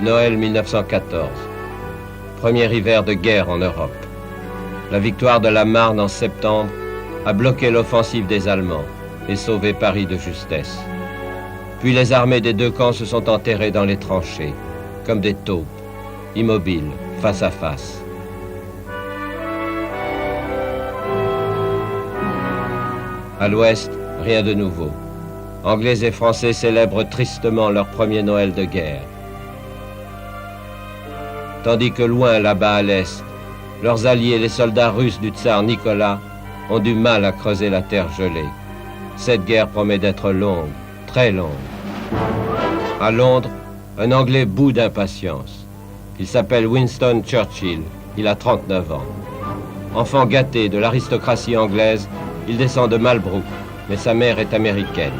Noël 1914. Premier hiver de guerre en Europe. La victoire de la Marne en septembre a bloqué l'offensive des Allemands et sauvé Paris de justesse. Puis les armées des deux camps se sont enterrées dans les tranchées, comme des taupes, immobiles, face à face. À l'ouest, rien de nouveau. Anglais et Français célèbrent tristement leur premier Noël de guerre. Tandis que loin, là-bas à l'est, leurs alliés, les soldats russes du tsar Nicolas, ont du mal à creuser la terre gelée. Cette guerre promet d'être longue, très longue. À Londres, un Anglais bout d'impatience. Il s'appelle Winston Churchill, il a 39 ans. Enfant gâté de l'aristocratie anglaise, il descend de Malbrook, mais sa mère est américaine.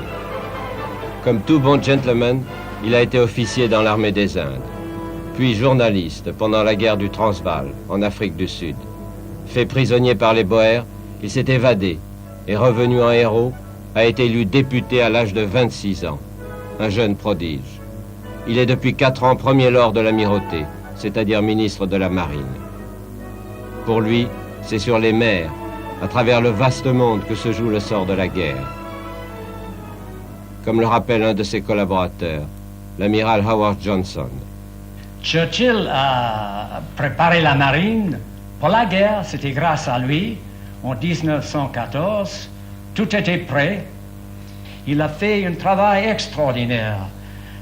Comme tout bon gentleman, il a été officier dans l'armée des Indes, puis journaliste pendant la guerre du Transvaal, en Afrique du Sud. Fait prisonnier par les Boers, il s'est évadé et revenu en héros, a été élu député à l'âge de 26 ans, un jeune prodige. Il est depuis 4 ans premier lord de l'amirauté, c'est-à-dire ministre de la Marine. Pour lui, c'est sur les mers, à travers le vaste monde que se joue le sort de la guerre. Comme le rappelle un de ses collaborateurs, l'amiral Howard Johnson. Churchill a préparé la marine pour la guerre, c'était grâce à lui. En 1914, tout était prêt. Il a fait un travail extraordinaire.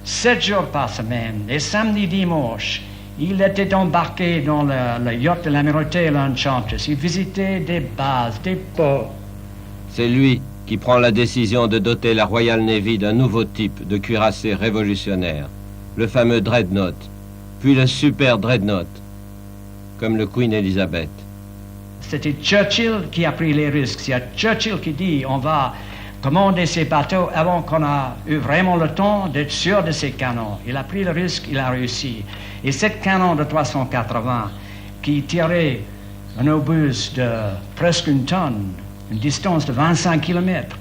7 jours par semaine, les samedis, dimanches, il était embarqué dans le yacht de l'amirauté l'Enchantress. Il visitait des bases, des ports. C'est lui qui prend la décision de doter la Royal Navy d'un nouveau type de cuirassé révolutionnaire, le fameux Dreadnought, puis le Super Dreadnought, comme le Queen Elizabeth. C'était Churchill qui a pris les risques. C'est Churchill qui dit on va commander ces bateaux avant qu'on a eu vraiment le temps d'être sûr de ces canons. Il a pris le risque, il a réussi. Et cette canon de 380 qui tirait un obus de presque une tonne, une distance de 25 km,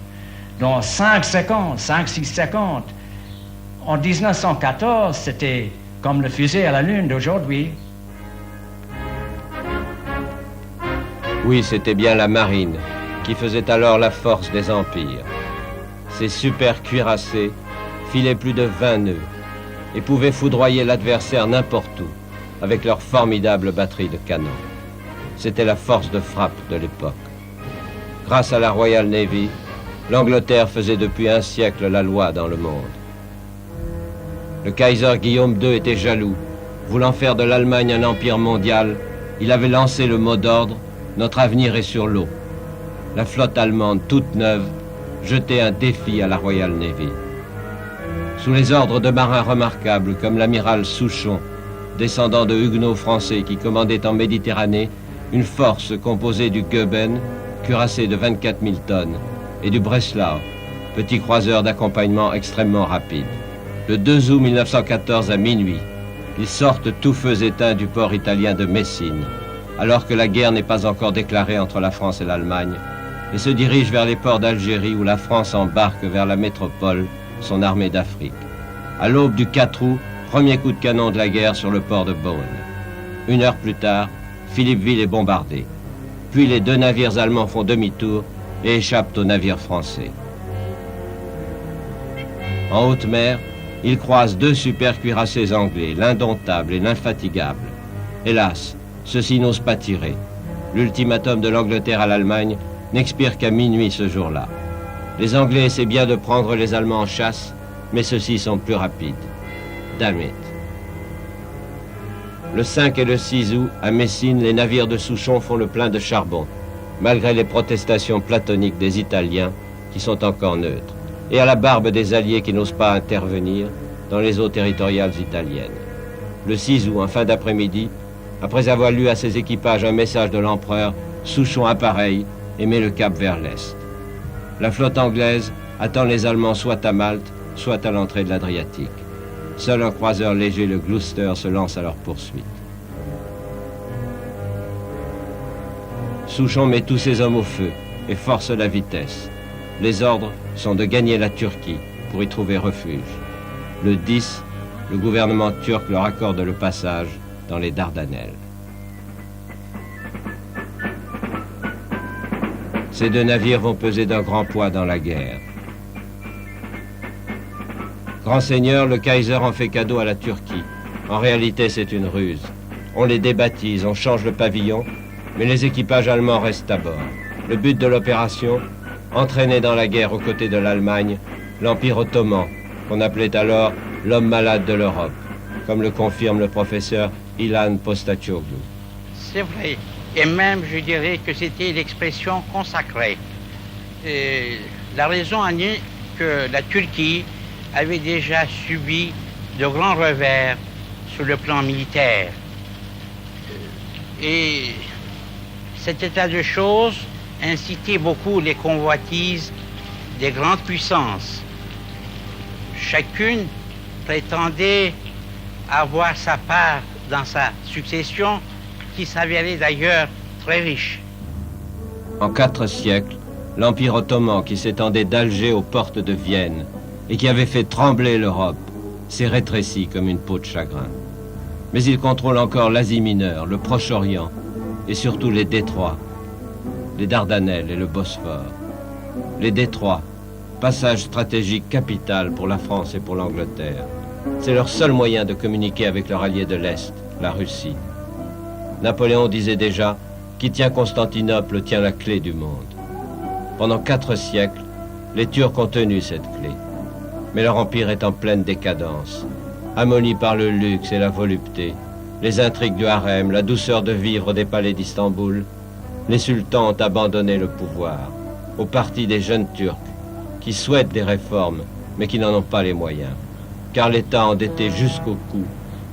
dans 5 secondes, 5-6 secondes. En 1914, c'était comme le fusée à la Lune d'aujourd'hui. Oui, c'était bien la marine qui faisait alors la force des empires. Ces super cuirassés filaient plus de 20 nœuds et pouvaient foudroyer l'adversaire n'importe où avec leur formidable batterie de canons. C'était la force de frappe de l'époque. Grâce à la Royal Navy, l'Angleterre faisait depuis un siècle la loi dans le monde. Le Kaiser Guillaume II était jaloux. Voulant faire de l'Allemagne un empire mondial, il avait lancé le mot d'ordre « Notre avenir est sur l'eau ». La flotte allemande, toute neuve, jetait un défi à la Royal Navy. Sous les ordres de marins remarquables comme l'amiral Souchon, descendant de huguenots français qui commandait en Méditerranée une force composée du Goeben, cuirassé de 24 000 tonnes, et du Breslau, petit croiseur d'accompagnement extrêmement rapide. Le 2 août 1914 à minuit, ils sortent tous feux éteints du port italien de Messine, alors que la guerre n'est pas encore déclarée entre la France et l'Allemagne, et se dirigent vers les ports d'Algérie où la France embarque vers la métropole son armée d'Afrique. À l'aube du 4 août, premier coup de canon de la guerre sur le port de Beaune. 1 heure plus tard, Philippeville est bombardé. Puis les 2 navires allemands font demi-tour et échappent aux navires français. En haute mer, ils croisent 2 super cuirassés anglais, l'indomptable et l'infatigable. Hélas, ceux-ci n'osent pas tirer. L'ultimatum de l'Angleterre à l'Allemagne n'expire qu'à minuit ce jour-là. Les Anglais essaient bien de prendre les Allemands en chasse, mais ceux-ci sont plus rapides. Damn it. Le 5 et le 6 août, à Messine, les navires de Souchon font le plein de charbon, malgré les protestations platoniques des Italiens, qui sont encore neutres, et à la barbe des Alliés qui n'osent pas intervenir dans les eaux territoriales italiennes. Le 6 août, en fin d'après-midi, après avoir lu à ses équipages un message de l'empereur, Souchon appareille et met le cap vers l'est. La flotte anglaise attend les Allemands soit à Malte, soit à l'entrée de l'Adriatique. Seul un croiseur léger, le Gloucester, se lance à leur poursuite. Souchon met tous ses hommes au feu et force la vitesse. Les ordres sont de gagner la Turquie pour y trouver refuge. Le 10, le gouvernement turc leur accorde le passage dans les Dardanelles. Ces deux navires vont peser d'un grand poids dans la guerre. Grand seigneur, le Kaiser en fait cadeau à la Turquie. En réalité, c'est une ruse. On les débaptise, on change le pavillon, mais les équipages allemands restent à bord. Le but de l'opération, entraîner dans la guerre aux côtés de l'Allemagne l'Empire ottoman, qu'on appelait alors l'homme malade de l'Europe, comme le confirme le professeur Ilan Postacoglu. C'est vrai. Et même, je dirais que c'était l'expression consacrée. Et la raison en est que la Turquie avait déjà subi de grands revers sur le plan militaire. Et cet état de choses incitait beaucoup les convoitises des grandes puissances. Chacune prétendait avoir sa part dans sa succession, qui s'avérait d'ailleurs très riche. En 4 siècles, l'Empire ottoman, qui s'étendait d'Alger aux portes de Vienne et qui avait fait trembler l'Europe, s'est rétréci comme une peau de chagrin. Mais il contrôle encore l'Asie mineure, le Proche-Orient et surtout les détroits, les Dardanelles et le Bosphore. Les détroits, passage stratégique capital pour la France et pour l'Angleterre. C'est leur seul moyen de communiquer avec leur allié de l'Est, la Russie. Napoléon disait déjà, qui tient Constantinople tient la clé du monde. Pendant 4 siècles, les Turcs ont tenu cette clé. Mais leur empire est en pleine décadence, amolli par le luxe et la volupté, les intrigues du harem, la douceur de vivre des palais d'Istanbul. Les sultans ont abandonné le pouvoir au parti des jeunes Turcs qui souhaitent des réformes, mais qui n'en ont pas les moyens, car l'État endetté jusqu'au cou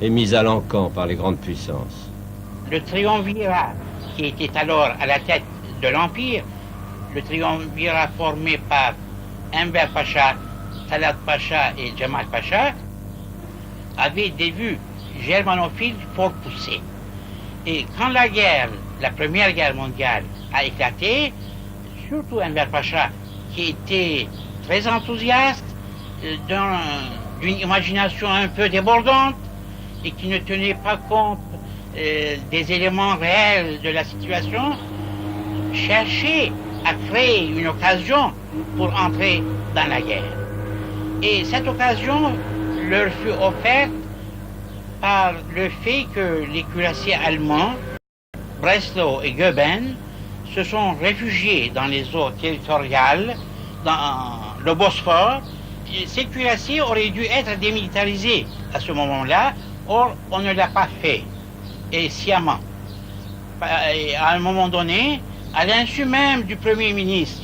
est mis à l'encan par les grandes puissances. Le triumvirat qui était alors à la tête de l'Empire, le triumvirat formé par Enver Pacha, Talat Pacha et Djemal Pacha, avait des vues germanophiles fort poussées. Et quand la Première Guerre mondiale a éclaté, surtout Enver Pacha, qui était très enthousiaste, d'une imagination un peu débordante et qui ne tenait pas compte des éléments réels de la situation, cherchait à créer une occasion pour entrer dans la guerre. Et cette occasion leur fut offerte par le fait que les cuirassiers allemands, Breslau et Goeben, se sont réfugiés dans les eaux territoriales, dans le Bosphore. Et ces cuirassiers auraient dû être démilitarisés à ce moment-là, or on ne l'a pas fait, et sciemment. Et à un moment donné, à l'insu même du Premier ministre,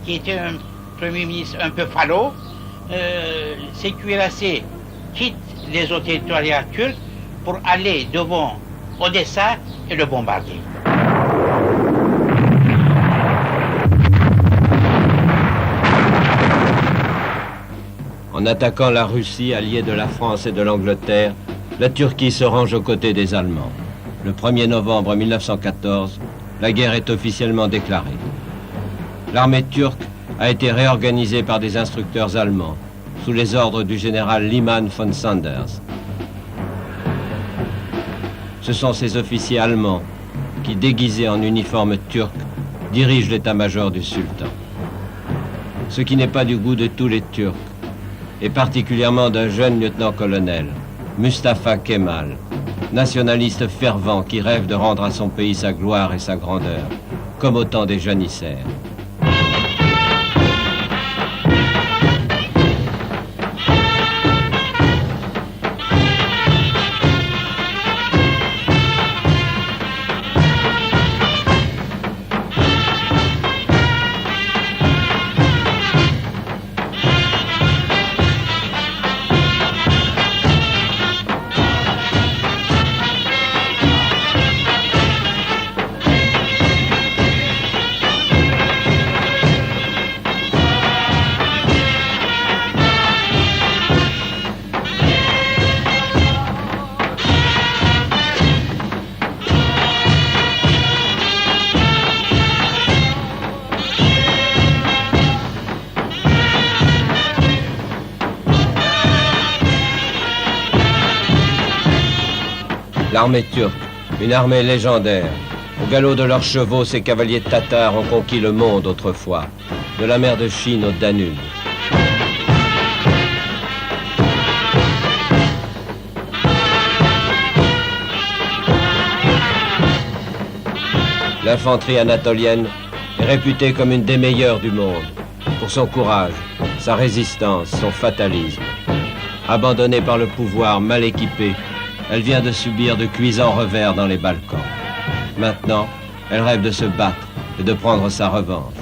qui était un Premier ministre un peu falot, ces cuirassiers quittent les eaux territoriales turques pour aller devant Odessa et le bombarder. En attaquant la Russie, alliée de la France et de l'Angleterre, la Turquie se range aux côtés des Allemands. Le 1er novembre 1914, la guerre est officiellement déclarée. L'armée turque a été réorganisée par des instructeurs allemands, sous les ordres du général Liman von Sanders. Ce sont ces officiers allemands qui, déguisés en uniforme turc, dirigent l'état-major du sultan. Ce qui n'est pas du goût de tous les Turcs, et particulièrement d'un jeune lieutenant-colonel, Mustafa Kemal, nationaliste fervent qui rêve de rendre à son pays sa gloire et sa grandeur, comme au temps des janissaires. L'armée turque, une armée légendaire. Au galop de leurs chevaux, ces cavaliers tatars ont conquis le monde autrefois, de la mer de Chine au Danube. L'infanterie anatolienne est réputée comme une des meilleures du monde, pour son courage, sa résistance, son fatalisme. Abandonnée par le pouvoir, mal équipée, elle vient de subir de cuisants revers dans les Balkans. Maintenant, elle rêve de se battre et de prendre sa revanche.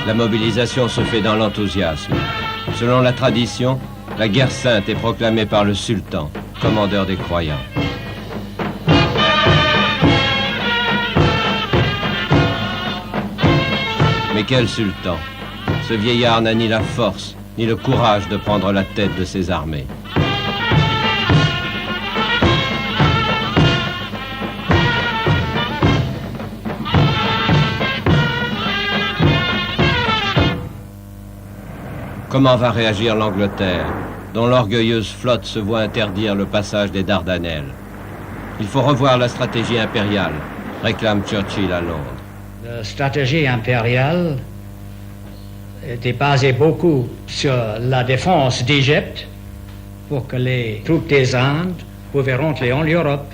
La mobilisation se fait dans l'enthousiasme. Selon la tradition, la guerre sainte est proclamée par le sultan, commandeur des croyants. Mais quel sultan! Ce vieillard n'a ni la force, ni le courage de prendre la tête de ses armées. Comment va réagir l'Angleterre, dont l'orgueilleuse flotte se voit interdire le passage des Dardanelles? Il faut revoir la stratégie impériale, réclame Churchill à Londres. La stratégie impériale était basée beaucoup sur la défense d'Égypte pour que les troupes des Indes pouvaient rentrer en Europe.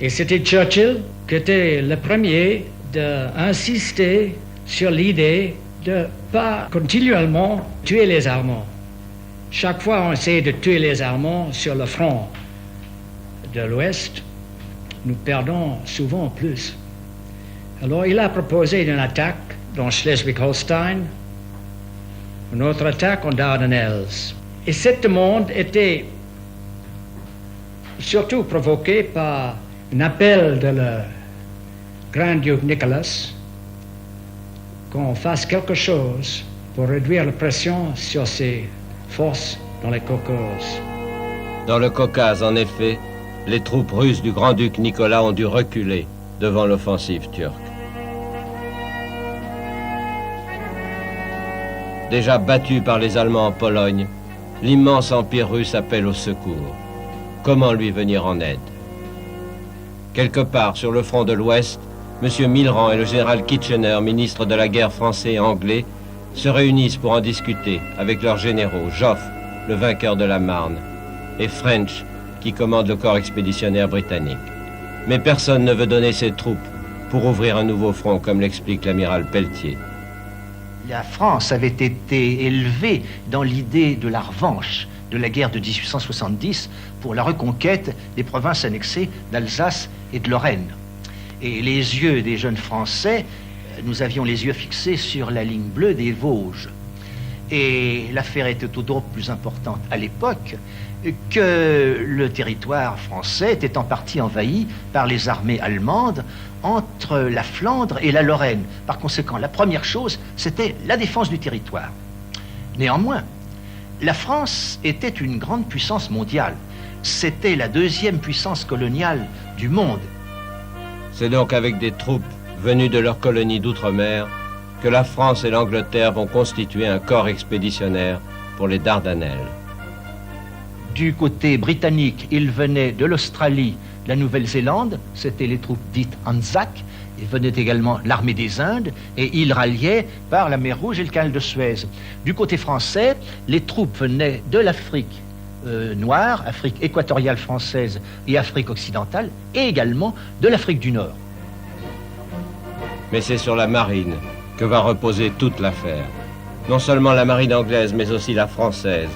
Et c'était Churchill qui était le premier d'insister sur l'idée de ne pas continuellement tuer les Allemands. Chaque fois on essaie de tuer les Allemands sur le front de l'Ouest, nous perdons souvent plus. Alors il a proposé une attaque dans Schleswig-Holstein, une autre attaque en Dardanelles. Et cette demande était surtout provoquée par un appel de le grand-duc Nicolas qu'on fasse quelque chose pour réduire la pression sur ses forces dans les Caucases. Dans le Caucase, en effet, les troupes russes du grand-duc Nicolas ont dû reculer devant l'offensive turque. Déjà battu par les Allemands en Pologne, l'immense empire russe appelle au secours. Comment lui venir en aide? Quelque part sur le front de l'Ouest, M. Millerand et le général Kitchener, ministre de la guerre français et anglais, se réunissent pour en discuter avec leurs généraux, Joffre, le vainqueur de la Marne, et French, qui commande le corps expéditionnaire britannique. Mais personne ne veut donner ses troupes pour ouvrir un nouveau front, comme l'explique l'amiral Pelletier. La France avait été élevée dans l'idée de la revanche de la guerre de 1870 pour la reconquête des provinces annexées d'Alsace et de Lorraine. Et les yeux des jeunes Français, nous avions les yeux fixés sur la ligne bleue des Vosges. Et l'affaire était d'autant plus importante à l'époque que le territoire français était en partie envahi par les armées allemandes entre la Flandre et la Lorraine. Par conséquent, la première chose, c'était la défense du territoire. Néanmoins, la France était une grande puissance mondiale. C'était la deuxième puissance coloniale du monde. C'est donc avec des troupes venues de leurs colonies d'outre-mer que la France et l'Angleterre vont constituer un corps expéditionnaire pour les Dardanelles. Du côté britannique, il venait de l'Australie, de la Nouvelle-Zélande, c'était les troupes dites Anzac, il venait également l'armée des Indes, et il ralliait par la mer Rouge et le canal de Suez. Du côté français, les troupes venaient de l'Afrique noire, Afrique équatoriale française et Afrique occidentale, et également de l'Afrique du Nord. Mais c'est sur la marine que va reposer toute l'affaire. Non seulement la marine anglaise, mais aussi la française,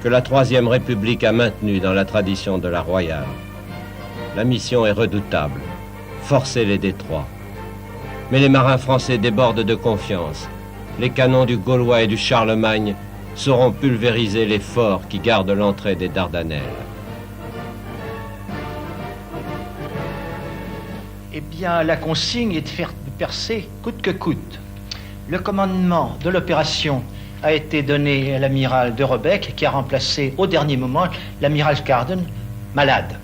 que la Troisième République a maintenue dans la tradition de la royale. La mission est redoutable, forcer les détroits. Mais les marins français débordent de confiance. Les canons du Gaulois et du Charlemagne sauront pulvériser les forts qui gardent l'entrée des Dardanelles. Eh bien, la consigne est de faire percer coûte que coûte. Le commandement de l'opération a été donné à l'amiral de Robeck, qui a remplacé au dernier moment l'amiral Carden, malade.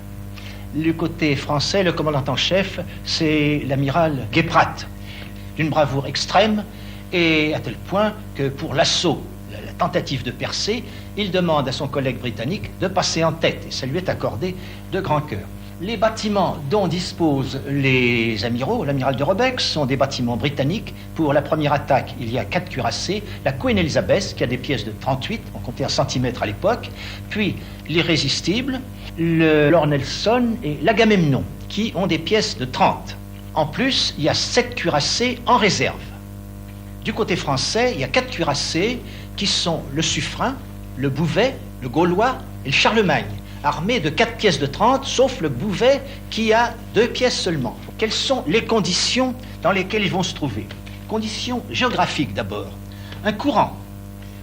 Du côté français, le commandant en chef, c'est l'amiral Guéprat, d'une bravoure extrême, et à tel point que pour l'assaut, la tentative de percer, il demande à son collègue britannique de passer en tête, et ça lui est accordé de grand cœur. Les bâtiments dont disposent les amiraux, l'amiral de Robeck, sont des bâtiments britanniques. Pour la première attaque, il y a 4 cuirassés, la Queen Elizabeth, qui a des pièces de 38, on comptait un centimètre à l'époque, puis l'Irrésistible, le Lord Nelson et l'Agamemnon, qui ont des pièces de 30. En plus, il y a 7 cuirassés en réserve. Du côté français, il y a 4 cuirassés qui sont le Suffren, le Bouvet, le Gaulois et le Charlemagne, armés de 4 pièces de 30, sauf le Bouvet qui a 2 pièces seulement. Quelles sont les conditions dans lesquelles ils vont se trouver? Conditions géographiques d'abord. Un courant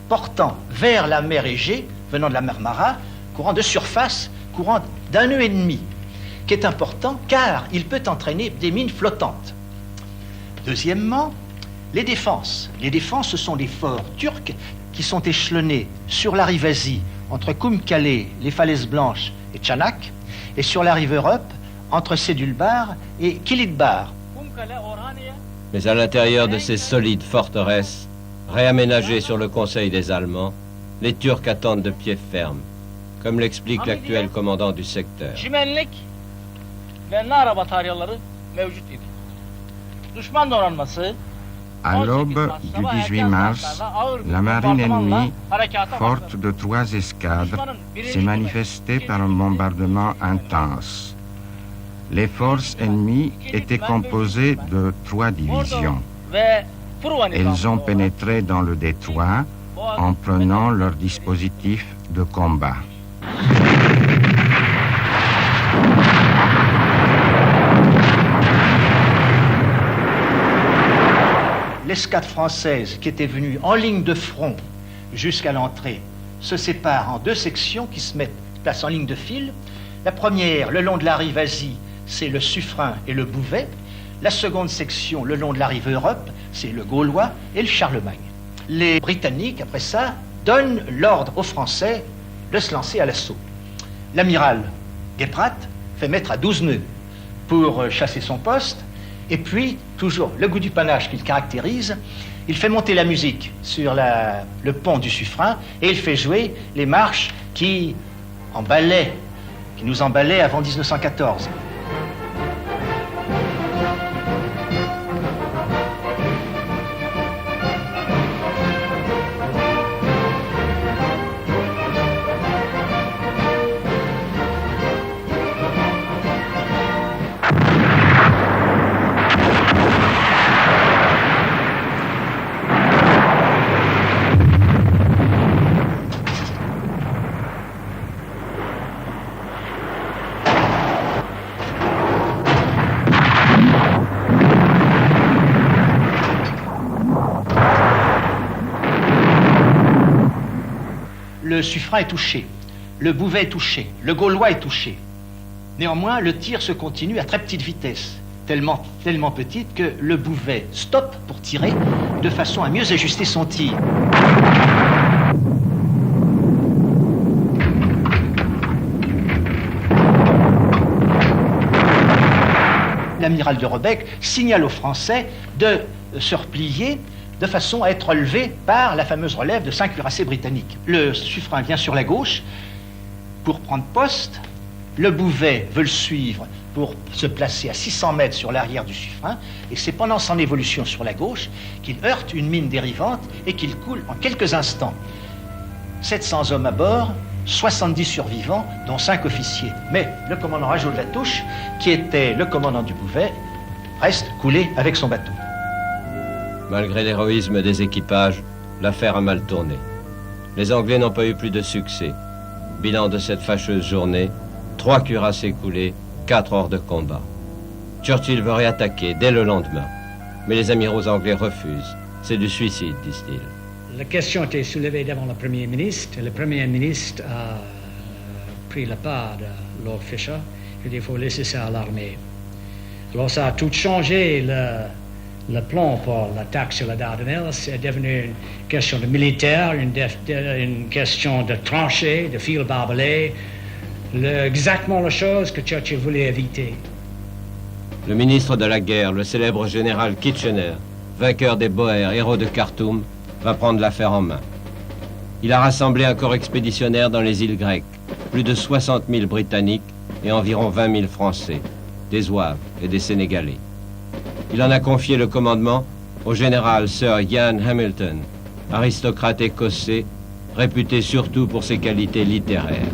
portant vers la mer Égée, venant de la mer Mara, courant de surface, courant d'1 nœud et demi, qui est important car il peut entraîner des mines flottantes. Deuxièmement, les défenses. Les défenses, ce sont les forts turcs qui sont échelonnés sur la rive Asie, entre Koum-Kalé, les Falaises Blanches et Tchanak, et sur la rive Europe, entre Sédulbar et Kilitbar. Mais à l'intérieur de ces solides forteresses, réaménagées sur le conseil des Allemands, les Turcs attendent de pied ferme, comme l'explique l'actuel commandant du secteur. À l'aube du 18 mars, la marine ennemie, forte de 3 escadres, s'est manifestée par un bombardement intense. Les forces ennemies étaient composées de 3 divisions. Elles ont pénétré dans le détroit en prenant leur dispositif de combat. L'escadre française qui était venue en ligne de front jusqu'à l'entrée se sépare en 2 sections qui se placent en ligne de file. La première, le long de la rive Asie, c'est le Suffren et le Bouvet. La seconde section, le long de la rive Europe, c'est le Gaulois et le Charlemagne. Les Britanniques, après ça, donnent l'ordre aux Français de se lancer à l'assaut. L'amiral Guéprat fait mettre à 12 nœuds pour chasser son poste. Et puis, toujours le goût du panache qui le caractérise, il fait monter la musique sur le pont du Suffren et il fait jouer les marches qui nous emballaient avant 1914. Le Suffren est touché, le Bouvet est touché, le Gaulois est touché. Néanmoins, le tir se continue à très petite vitesse, tellement petite que le Bouvet stoppe pour tirer de façon à mieux ajuster son tir. L'amiral de Robeck signale aux Français de se replier de façon à être relevé par la fameuse relève de 5 cuirassés britanniques. Le Suffren vient sur la gauche pour prendre poste, le Bouvet veut le suivre pour se placer à 600 mètres sur l'arrière du Suffren, et c'est pendant son évolution sur la gauche qu'il heurte une mine dérivante et qu'il coule en quelques instants. 700 hommes à bord, 70 survivants, dont 5 officiers. Mais le commandant Rageot de la Touche, qui était le commandant du Bouvet, reste coulé avec son bateau. Malgré l'héroïsme des équipages, l'affaire a mal tourné. Les Anglais n'ont pas eu plus de succès. Bilan de cette fâcheuse journée, 3 cuirassés coulés, 4 hors de combat. Churchill veut réattaquer dès le lendemain, mais les amiraux anglais refusent. C'est du suicide, disent-ils. La question a été soulevée devant le Premier ministre, et le Premier ministre a pris la part de Lord Fisher. Il dit qu'il faut laisser ça à l'armée. Alors ça a tout changé. Le plan pour l'attaque sur la Dardanelles, c'est devenu une question de militaire, une question de tranchées, de fils barbelés, exactement la chose que Churchill voulait éviter. Le ministre de la guerre, le célèbre général Kitchener, vainqueur des Boers, héros de Khartoum, va prendre l'affaire en main. Il a rassemblé un corps expéditionnaire dans les îles grecques, plus de 60 000 Britanniques et environ 20 000 Français, des Zouaves et des Sénégalais. Il en a confié le commandement au général Sir Ian Hamilton, aristocrate écossais, réputé surtout pour ses qualités littéraires.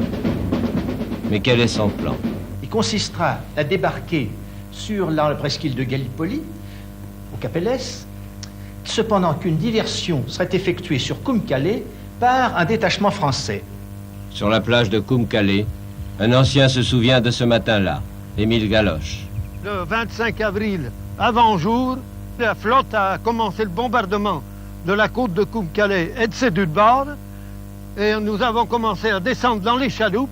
Mais quel est son plan? Il consistera à débarquer sur la presqu'île de Gallipoli, au Cap Helles, cependant qu'une diversion serait effectuée sur Koum-Kalé par un détachement français. Sur la plage de Koum-Kalé, un ancien se souvient de ce matin-là, Émile Galoche. Le 25 avril, avant jour, la flotte a commencé le bombardement de la côte de Koum-Kalé et de ses deux bords, et nous avons commencé à descendre dans les chaloupes,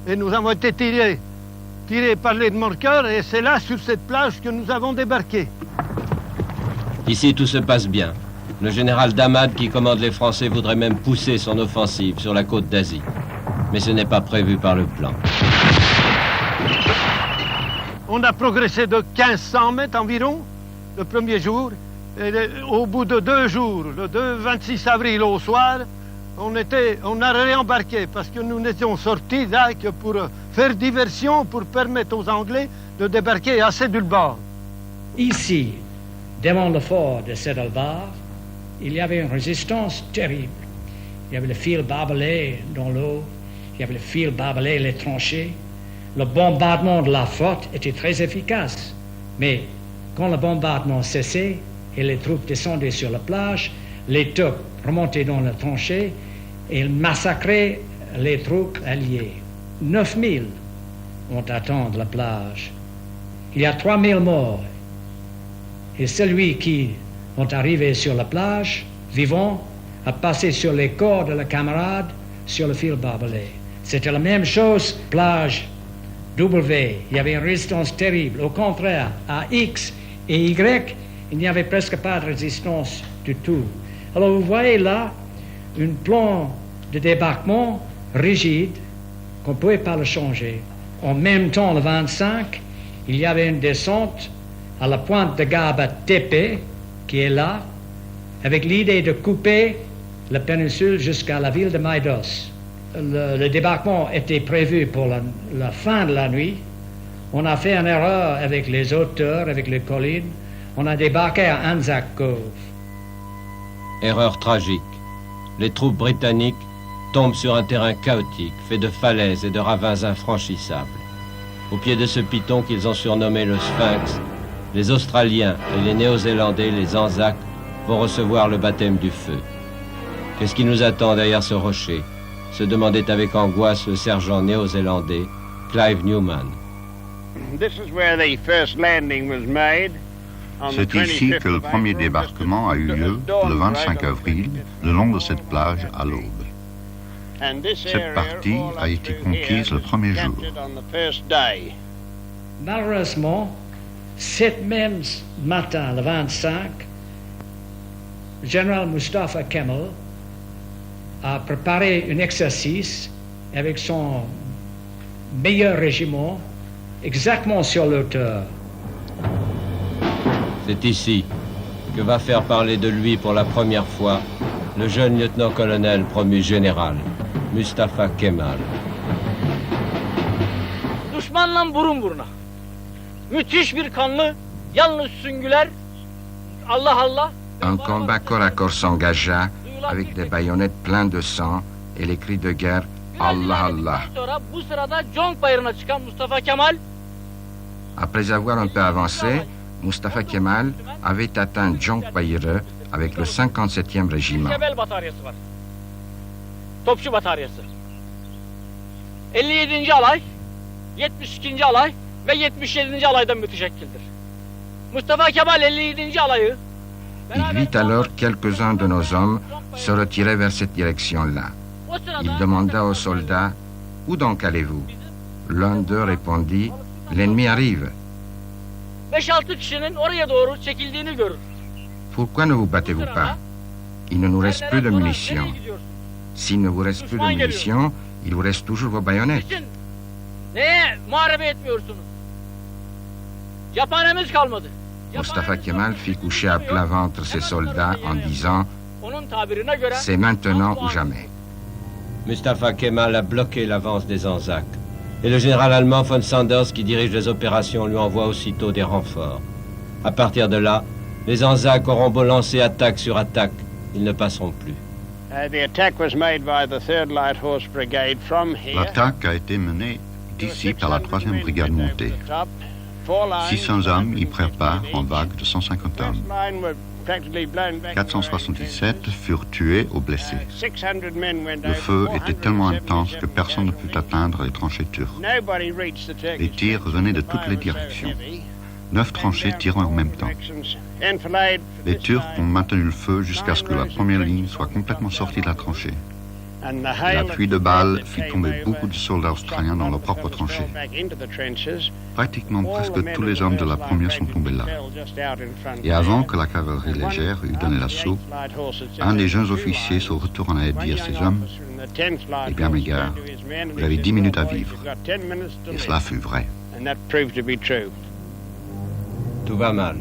et nous avons été tirés par les remorqueurs, et c'est là, sur cette plage, que nous avons débarqué. Ici, tout se passe bien. Le général Damad, qui commande les Français, voudrait même pousser son offensive sur la côte d'Asie. Mais ce n'est pas prévu par le plan. On a progressé de 1500 mètres environ, le premier jour, et au bout de 2 jours, le 26 avril au soir, on a réembarqué parce que nous n'étions sortis là que pour faire diversion, pour permettre aux Anglais de débarquer à Sédulbord. Ici, devant le fort de Sédulbord, il y avait une résistance terrible. Il y avait le fil barbelé dans l'eau, il y avait le fil barbelé, les tranchées. Le bombardement de la flotte était très efficace. Mais quand le bombardement cessait et les troupes descendaient sur la plage, les troupes remontaient dans la tranchée et ils massacraient les troupes alliées. 9000 ont atteint la plage. Il y a 3000 morts. Et celui qui est arrivé sur la plage, vivant, a passé sur les corps de la camarade sur le fil barbelé. C'était la même chose, plage W. Il y avait une résistance terrible. Au contraire, à X et Y, il n'y avait presque pas de résistance du tout. Alors vous voyez là un plan de débarquement rigide qu'on ne pouvait pas le changer. En même temps, le 25, il y avait une descente à la pointe de Gaba Tepe, qui est là, avec l'idée de couper la péninsule jusqu'à la ville de Maïdos. Le débarquement était prévu pour la fin de la nuit. On a fait une erreur avec les hauteurs, avec les collines. On a débarqué à Anzac Cove. Erreur tragique. Les troupes britanniques tombent sur un terrain chaotique, fait de falaises et de ravins infranchissables. Au pied de ce piton qu'ils ont surnommé le Sphinx, les Australiens et les Néo-Zélandais, les Anzacs, vont recevoir le baptême du feu. Qu'est-ce qui nous attend derrière ce rocher? Se demandait avec angoisse le sergent néo-zélandais Clive Newman. C'est ici que le premier débarquement a eu lieu, le 25 avril, le long de cette plage à l'aube. Cette partie a été conquise le premier jour. Malheureusement, cette même matin, le 25, le général Mustafa Kemal a préparé un exercice avec son meilleur régiment exactement sur l'auteur. C'est ici que va faire parler de lui pour la première fois le jeune lieutenant-colonel promu général, Mustafa Kemal. Düşmanla burun buruna. Müthiş bir kanlı, yalnız süngüler, Allah Allah. Un combat corps à corps s'engagea avec des baïonnettes pleines de sang et les cris de guerre Allah Allah. Sonra bu sırada Conk Bayırı'na çıkan Mustafa Kemal, Après avoir un peu avancé, Mustafa Kemal avait atteint Conk Bayırı avec le 57e régiment. Cebel bataryası var. Topçu bataryası. 57. alay, 72. alay ve 77. alaydan müteşekkildir. Mustafa Kemal 57. alayı Il vit alors quelques-uns de nos hommes se retirer vers cette direction-là. Il demanda aux soldats « Où donc allez-vous » L'un d'eux répondit « L'ennemi arrive. » 5-6 kişinin oraya doğru çekildiğini görür. Pourquoi ne vous battez-vous pas? Il ne nous reste plus de munitions. S'il ne vous reste plus de munitions, il vous reste toujours vos baïonnettes. Niçin? Neye muharebe etmiyorsunuz? Cephanemiz kalmadı. Mustafa Kemal fit coucher à plat ventre ses soldats en disant Onun tabirine göre « C'est maintenant ou jamais ». Mustafa Kemal a bloqué l'avance des Anzacs. Et le général allemand von Sanders, qui dirige les opérations, lui envoie aussitôt des renforts. À partir de là, les Anzacs auront beau lancer attaque sur attaque, ils ne passeront plus. L'attaque a été menée d'ici par la 3e brigade montée. 600 hommes y prirent part en vague de 150 hommes. 477 furent tués ou blessés. Le feu était tellement intense que personne ne put atteindre les tranchées turques. Les tirs venaient de toutes les directions. 9 tranchées tiraient en même temps. Les Turcs ont maintenu le feu jusqu'à ce que la première ligne soit complètement sortie de la tranchée. La pluie de balles fit tomber beaucoup de soldats australiens dans leurs propres tranchées. Pratiquement presque tous les hommes de la première sont tombés là. Et avant que la cavalerie légère eût donné l'assaut, un des jeunes officiers se retourna et dit à ses hommes: « Eh bien, mes gars, vous avez 10 minutes à vivre. » Et cela fut vrai. Tout va mal.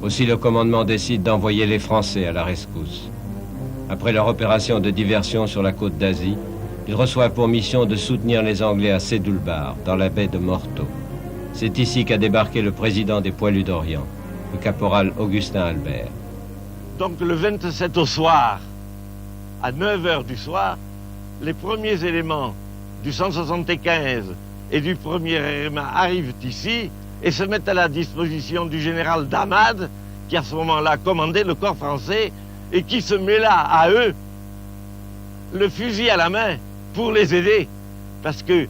Aussi le commandement décide d'envoyer les Français à la rescousse. Après leur opération de diversion sur la côte d'Asie, ils reçoivent pour mission de soutenir les Anglais à Sedulbar, dans la baie de Morteau. C'est ici qu'a débarqué le président des Poilus d'Orient, le caporal Augustin Albert. Donc le 27 au soir, à 9h du soir, les premiers éléments du 175 et du 1er RMA arrivent ici et se mettent à la disposition du général Damad, qui à ce moment-là commandait le corps français et qui se met là à eux, le fusil à la main, pour les aider, parce qu'il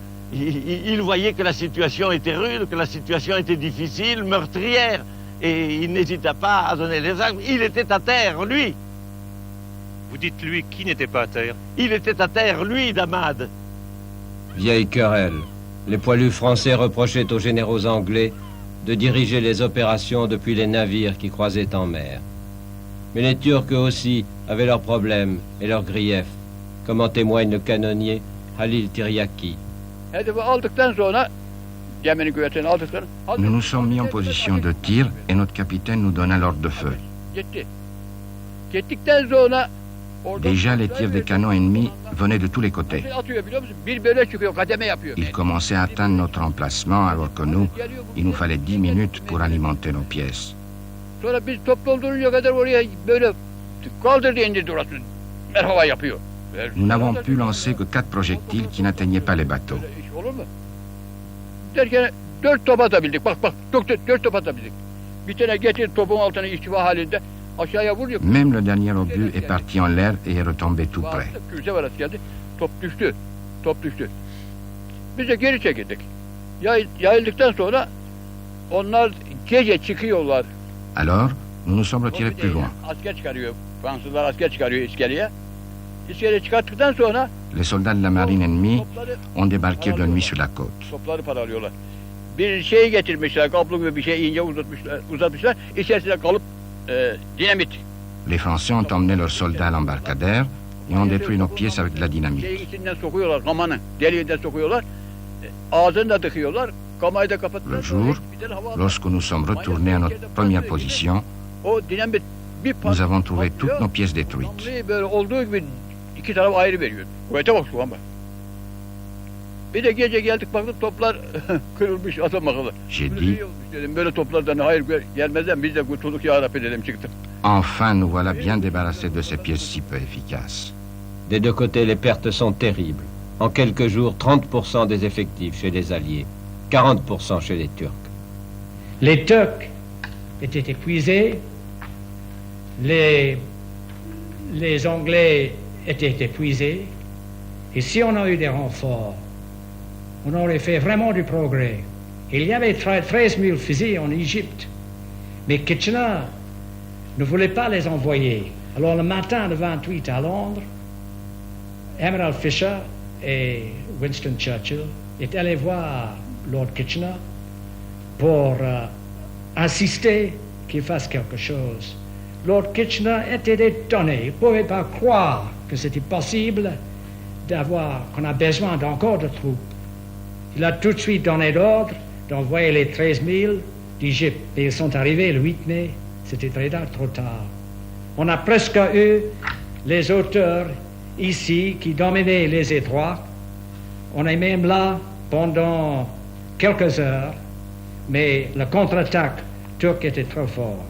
voyait que la situation était rude, que la situation était difficile, meurtrière, et il n'hésita pas à donner les armes. Il était à terre, lui. Vous dites lui, qui n'était pas à terre? Il était à terre, lui, Damad. Vieille querelle. Les poilus français reprochaient aux généraux anglais de diriger les opérations depuis les navires qui croisaient en mer. Mais les Turcs eux aussi avaient leurs problèmes et leurs griefs, comme en témoigne le canonnier Halil Tiryaki. Nous nous sommes mis en position de tir et notre capitaine nous donna l'ordre de feu. Déjà, les tirs des canons ennemis venaient de tous les côtés. Ils commençaient à atteindre notre emplacement alors que nous, il nous fallait 10 minutes pour alimenter nos pièces. Nous n'avons pu lancer que 4 projectiles qui n'atteignaient pas les bateaux. Même le dernier obus est parti en l'air et est retombé tout près. Alors, nous nous sommes retirés plus loin. Les soldats de la marine ennemie ont débarqué de nuit sur la côte. Les Français ont emmené leurs soldats à l'embarcadère et ont détruit nos pièces avec de la dynamite. Le jour, lorsque nous sommes retournés à notre première position, nous avons trouvé toutes nos pièces détruites. J'ai dit, enfin nous voilà bien débarrassés de ces pièces si peu efficaces. Des deux côtés, les pertes sont terribles. En quelques jours, 30% des effectifs chez les Alliés, 40% chez les Turcs. Les Turcs étaient épuisés, les Anglais étaient épuisés, et si on a eu des renforts, on aurait fait vraiment du progrès. Il y avait 13 000 fusils en Égypte, mais Kitchener ne voulait pas les envoyer. Alors le matin du 28 à Londres, Amiral Fisher et Winston Churchill est allé voir Lord Kitchener pour insister qu'il fasse quelque chose. Lord Kitchener était étonné, il ne pouvait pas croire que c'était possible qu'on a besoin d'encore de troupes. Il a tout de suite donné l'ordre d'envoyer les 13 000 d'Égypte. Et ils sont arrivés le 8 mai, c'était trop tard. On a presque eu les auteurs ici qui dominait les étroits. On est même là pendant quelques heures, mais la contre-attaque turque était trop forte.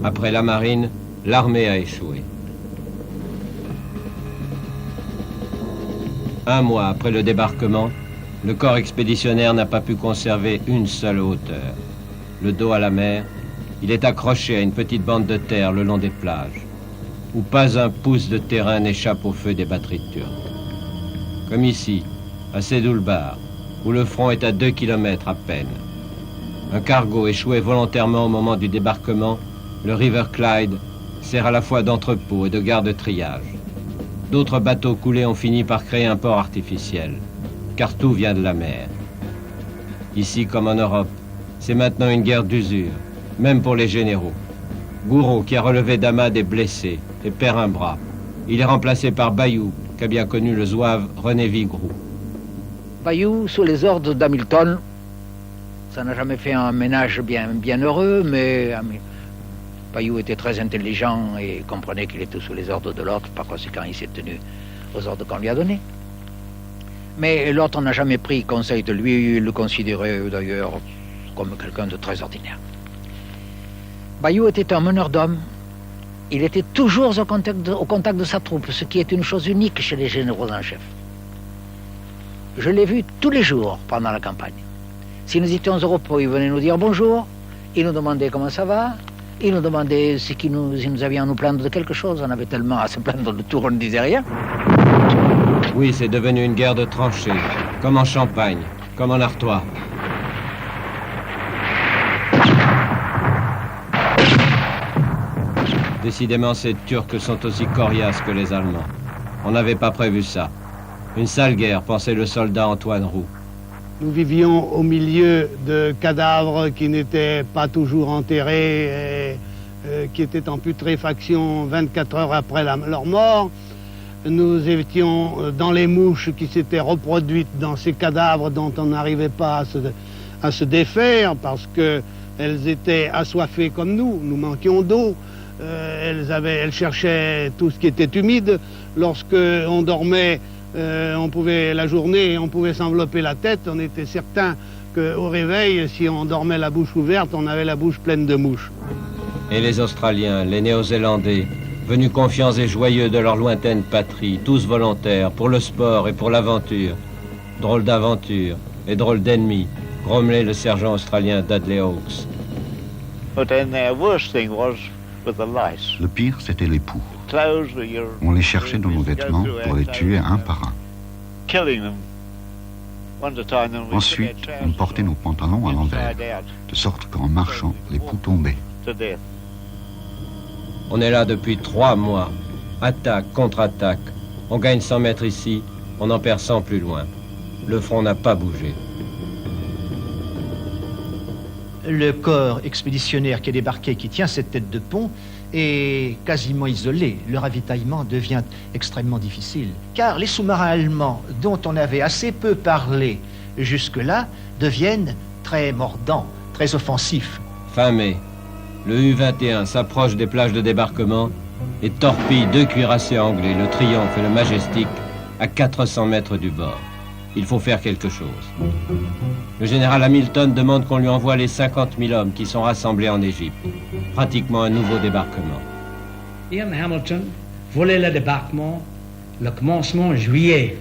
Après la marine, l'armée a échoué. Un mois après le débarquement, le corps expéditionnaire n'a pas pu conserver une seule hauteur. Le dos à la mer, il est accroché à une petite bande de terre le long des plages, où pas un pouce de terrain n'échappe au feu des batteries turques. Comme ici, à Sedulbar, où le front est à 2 kilomètres à peine. Un cargo échoué volontairement au moment du débarquement, le River Clyde, sert à la fois d'entrepôt et de gare de triage. D'autres bateaux coulés ont fini par créer un port artificiel, car tout vient de la mer. Ici comme en Europe, c'est maintenant une guerre d'usure, même pour les généraux. Gouraud, qui a relevé d'Ahmad, est blessé et perd un bras. Il est remplacé par Bayou, qu'a bien connu le zouave René Vigroux. Bayou, sous les ordres d'Hamilton, ça n'a jamais fait un ménage bien heureux, mais Bayou était très intelligent et comprenait qu'il était sous les ordres de l'autre, par conséquent il s'est tenu aux ordres qu'on lui a donnés. Mais l'autre n'a jamais pris conseil de lui, il le considérait d'ailleurs comme quelqu'un de très ordinaire. Bayou était un meneur d'hommes. Il était toujours au contact de sa troupe, ce qui est une chose unique chez les généraux en chef. Je l'ai vu tous les jours pendant la campagne. Si nous étions au repos, il venait nous dire bonjour, il nous demandait comment ça va, il nous demandait si nous avions à nous plaindre de quelque chose. On avait tellement à se plaindre de tout, on ne disait rien. Oui, c'est devenu une guerre de tranchées, comme en Champagne, comme en Artois. Décidément, ces Turcs sont aussi coriaces que les Allemands. On n'avait pas prévu ça. Une sale guerre, pensait le soldat Antoine Roux. Nous vivions au milieu de cadavres qui n'étaient pas toujours enterrés, et qui étaient en putréfaction 24 heures après leur mort. Nous étions dans les mouches qui s'étaient reproduites dans ces cadavres dont on n'arrivait pas à se défaire parce qu'elles étaient assoiffées comme nous manquions d'eau. Elles cherchaient tout ce qui était humide. Lorsque on dormait, la journée, on pouvait s'envelopper la tête. On était certain qu'au réveil, si on dormait la bouche ouverte, on avait la bouche pleine de mouches. Et les Australiens, les Néo-Zélandais, venus confiants et joyeux de leur lointaine patrie, tous volontaires pour le sport et pour l'aventure. Drôle d'aventure et drôle d'ennemi, grommelait le sergent australien Dudley Hawkes. Le pire, c'était les poux. On les cherchait dans nos vêtements pour les tuer un par un. Ensuite, on portait nos pantalons à l'envers, de sorte qu'en marchant, les poux tombaient. On est là depuis 3 mois. Attaque, contre-attaque. On gagne 100 mètres ici, on en perd 100 plus loin. Le front n'a pas bougé. Le corps expéditionnaire qui est débarqué, qui tient cette tête de pont, est quasiment isolé. Le ravitaillement devient extrêmement difficile. Car les sous-marins allemands, dont on avait assez peu parlé jusque-là, deviennent très mordants, très offensifs. Fin mai, le U-21 s'approche des plages de débarquement et torpille 2 cuirassés anglais, le Triomphe et le Majestic, à 400 mètres du bord. Il faut faire quelque chose. Le général Hamilton demande qu'on lui envoie les 50 000 hommes qui sont rassemblés en Égypte. Pratiquement un nouveau débarquement. Ian Hamilton voulait le débarquement le commencement juillet.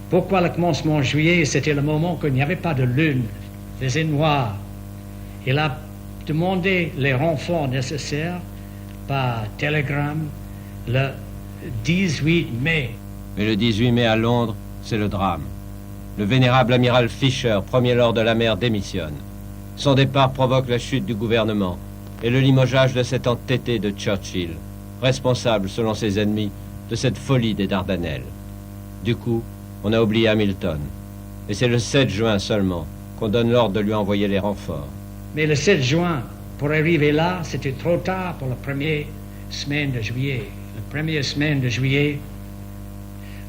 Pourquoi le commencement juillet? C'était le moment qu'il n'y avait pas de lune, faisait noir. Il a demandé les renforts nécessaires par télégramme le 18 mai. Mais le 18 mai à Londres, c'est le drame. Le vénérable amiral Fisher, premier lord de la mer, démissionne. Son départ provoque la chute du gouvernement et le limogeage de cet entêté de Churchill, responsable, selon ses ennemis, de cette folie des Dardanelles. Du coup, on a oublié Hamilton. Et c'est le 7 juin seulement qu'on donne l'ordre de lui envoyer les renforts. Mais le 7 juin, pour arriver là, c'était trop tard pour la première semaine de juillet. La première semaine de juillet,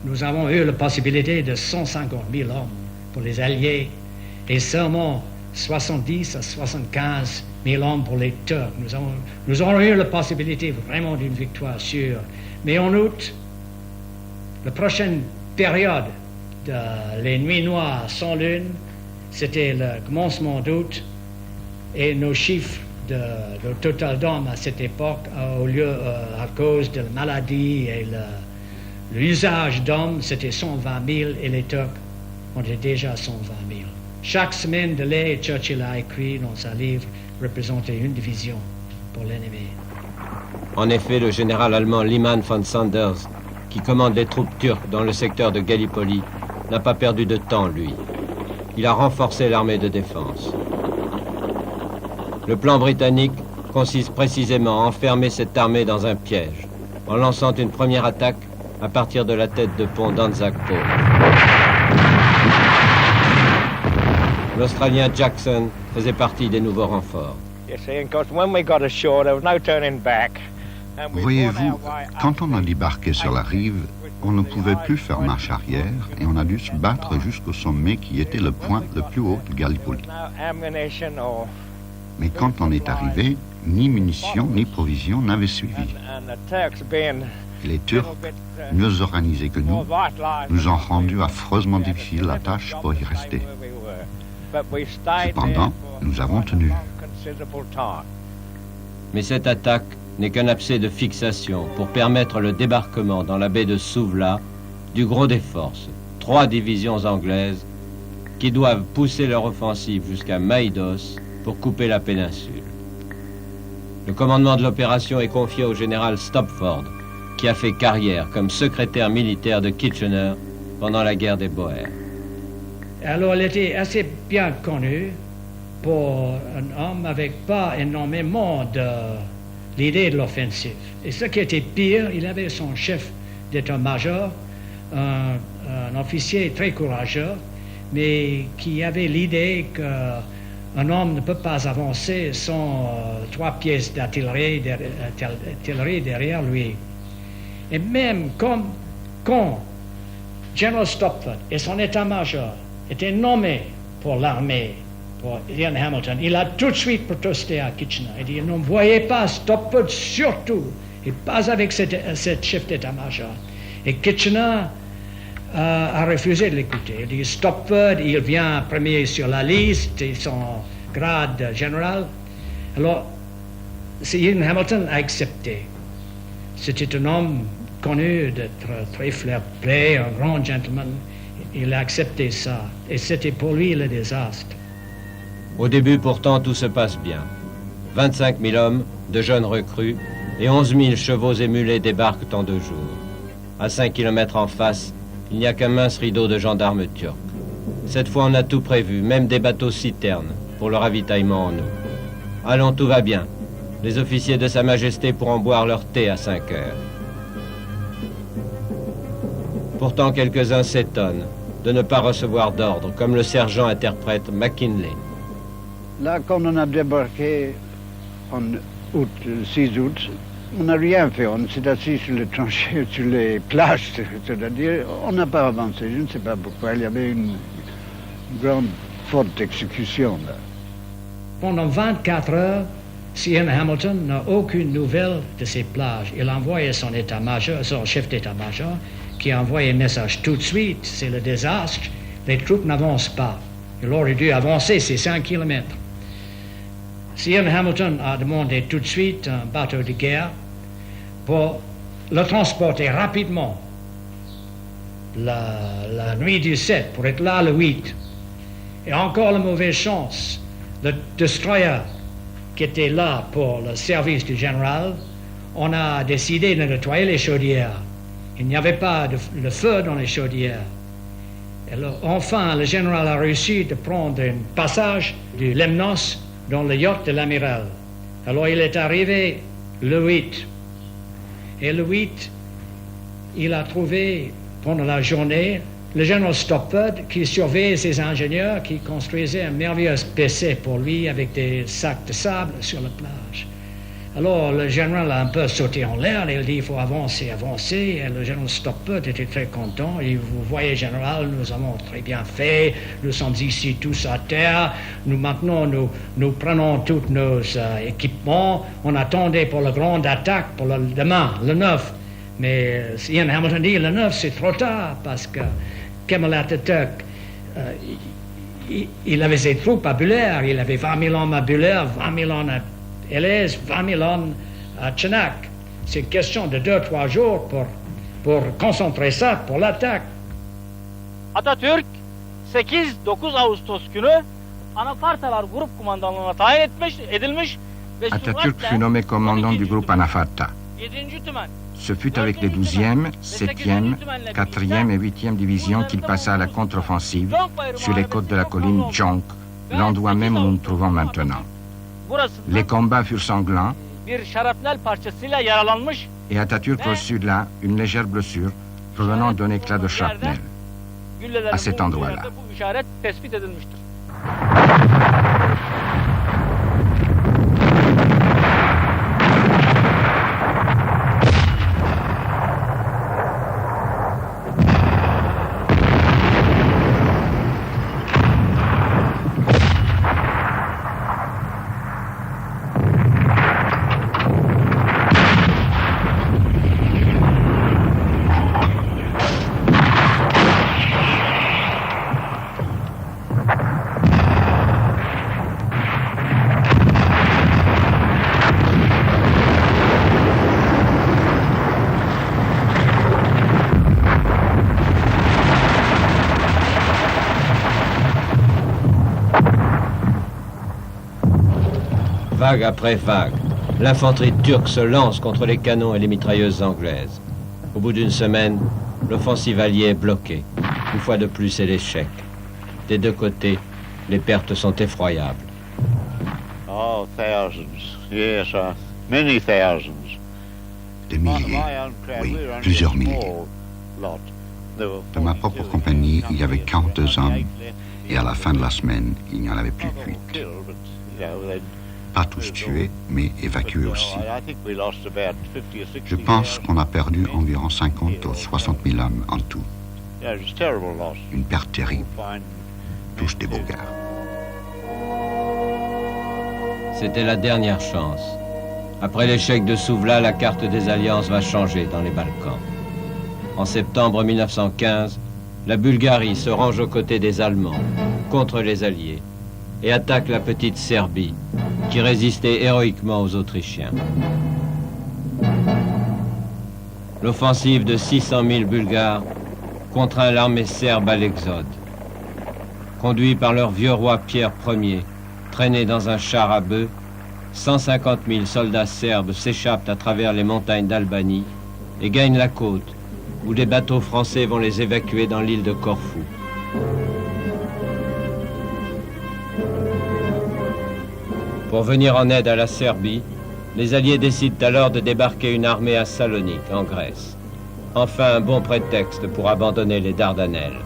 nous avons eu la possibilité de 150 000 hommes pour les Alliés et seulement 70 à 75 000 hommes pour les Turcs. Nous avons eu la possibilité vraiment d'une victoire sûre. Mais en août, La prochaine période de les nuits noires sans lune, c'était le commencement d'août, et nos chiffres de total d'hommes à cette époque, à cause de la maladie et l'usage d'hommes, c'était 120 000 et les Turcs ont été déjà 120 000. Chaque semaine de lait, Churchill a écrit dans sa livre, représentait une division pour l'ennemi. En effet, le général allemand Liman von Sanders, qui commande les troupes turques dans le secteur de Gallipoli, n'a pas perdu de temps, lui. Il a renforcé l'armée de défense. Le plan britannique consiste précisément à enfermer cette armée dans un piège, en lançant une première attaque à partir de la tête de pont d'Anzac Cove. L'Australien Jackson faisait partie des nouveaux renforts. Voyez-vous, quand on a débarqué sur la rive, on ne pouvait plus faire marche arrière et on a dû se battre jusqu'au sommet qui était le point le plus haut de Gallipoli. Mais quand on est arrivé, ni munitions ni provisions n'avaient suivi. Les Turcs, mieux organisés que nous ont rendu affreusement difficile la tâche pour y rester. Cependant, nous avons tenu. Mais cette attaque n'est qu'un abcès de fixation pour permettre le débarquement dans la baie de Suvla du gros des forces, 3 divisions anglaises, qui doivent pousser leur offensive jusqu'à Maidos pour couper la péninsule. Le commandement de l'opération est confié au général Stopford, qui a fait carrière comme secrétaire militaire de Kitchener pendant la guerre des Boers. Alors, elle était assez bien connue pour un homme avec pas énormément de l'idée de l'offensive. Et ce qui était pire, il avait son chef d'état-major, un officier très courageux, mais qui avait l'idée qu'un homme ne peut pas avancer sans 3 pièces d'artillerie derrière lui. Et même quand General Stopford et son état-major étaient nommés pour l'armée, pour Ian Hamilton, il a tout de suite protesté à Kitchener. Il dit, il n'envoyez pas Stopford surtout, et pas avec cette chef d'état-major. Et Kitchener a refusé de l'écouter. Il dit, Stopford, il vient premier sur la liste, et son grade général. Alors, Ian Hamilton a accepté. C'était un homme connu d'être très fair-play, un grand gentleman. Il a accepté ça. Et c'était pour lui le désastre. Au début, pourtant, tout se passe bien. 25 000 hommes, de jeunes recrues, et 11 000 chevaux et mulets débarquent en 2 jours. À 5 kilomètres en face, il n'y a qu'un mince rideau de gendarmes turcs. Cette fois, on a tout prévu, même des bateaux-citernes, pour le ravitaillement en eau. Allons, tout va bien. Les officiers de Sa Majesté pourront boire leur thé à 5 heures. Pourtant, quelques-uns s'étonnent de ne pas recevoir d'ordre, comme le sergent-interprète McKinley. Là, quand on a débarqué en août, le 6 août, on n'a rien fait. On s'est assis sur les tranchées, sur les plages, c'est-à-dire on n'a pas avancé. Je ne sais pas pourquoi. Il y avait une grande faute d'exécution là. Pendant 24 heures, Ian Hamilton n'a aucune nouvelle de ces plages. Il a envoyé son état-major, son chef d'état-major, qui a envoyé un message tout de suite. C'est le désastre. Les troupes n'avancent pas. Il aurait dû avancer ces 5 kilomètres. Ian Hamilton a demandé tout de suite un bateau de guerre pour le transporter rapidement la nuit du 7, pour être là le 8. Et encore la mauvaise chance, le destroyer qui était là pour le service du général, on a décidé de nettoyer les chaudières. Il n'y avait pas de feu dans les chaudières. Alors, enfin, le général a réussi de prendre un passage du Lemnos dans le yacht de l'amiral. Alors, il est arrivé le 8. Et le 8, il a trouvé, pendant la journée, le général Stopford qui surveillait ses ingénieurs, qui construisait un merveilleux PC pour lui avec des sacs de sable sur la plage. Alors, le général a un peu sauté en l'air, et il dit, il faut avancer, avancer. Et le général Stopford était très content. Et vous voyez, général, nous avons très bien fait. Nous sommes ici tous à terre. Maintenant, nous prenons tous nos équipements. On attendait pour la grande attaque, pour le demain, le 9. Mais Ian Hamilton dit le 9, c'est trop tard, parce que Kemal Atatürk, il avait ses troupes à Bulair, il avait 20 000 hommes à Bulair, 20 000 hommes à Élèze, 20 000 hommes à Chenak. C'est une question de 2-3 jours pour concentrer ça pour l'attaque. Atatürk 8-9 Ağustos günü Anafartalar grup kumandanlığına tayin edilmiş ve Atatürk fut nommé commandant du groupe Anafarta. 7. tümen. Ce fut avec les 12e, 7e, 4e et 8e divisions qu'il passa à la contre-offensive sur les côtes de la colline Jonk, l'endroit même où nous nous trouvons maintenant. Les combats furent sanglants Bir şarapnel parçasıyla yaralanmış. Et Atatürk reçut là une légère blessure provenant d'un éclat de shrapnel. À cet endroit-là. Bu işaret tespit edilmiştir. Vague après vague, l'infanterie turque se lance contre les canons et les mitrailleuses anglaises. Au bout d'une semaine, l'offensive alliée est bloquée. Une fois de plus, c'est l'échec. Des deux côtés, les pertes sont effroyables. Oh, thousands, yes, many thousands. Des milliers, oui, plusieurs milliers. De ma propre compagnie, il y avait 42 hommes, et à la fin de la semaine, il n'y en avait plus que 8. Pas tous tués, mais évacués aussi. Je pense qu'on a perdu environ 50 ou 60 000 hommes en tout. Une perte terrible. Tous des beaux gars. C'était la dernière chance. Après l'échec de Souvla, la carte des alliances va changer dans les Balkans. En septembre 1915, la Bulgarie se range aux côtés des Allemands, contre les Alliés, et attaque la petite Serbie, qui résistait héroïquement aux Autrichiens. L'offensive de 600 000 Bulgares contraint l'armée serbe à l'exode. Conduit par leur vieux roi Pierre Ier, traîné dans un char à bœufs, 150 000 soldats serbes s'échappent à travers les montagnes d'Albanie et gagnent la côte, où des bateaux français vont les évacuer dans l'île de Corfou. Pour venir en aide à la Serbie, les Alliés décident alors de débarquer une armée à Salonique, en Grèce. Enfin, un bon prétexte pour abandonner les Dardanelles.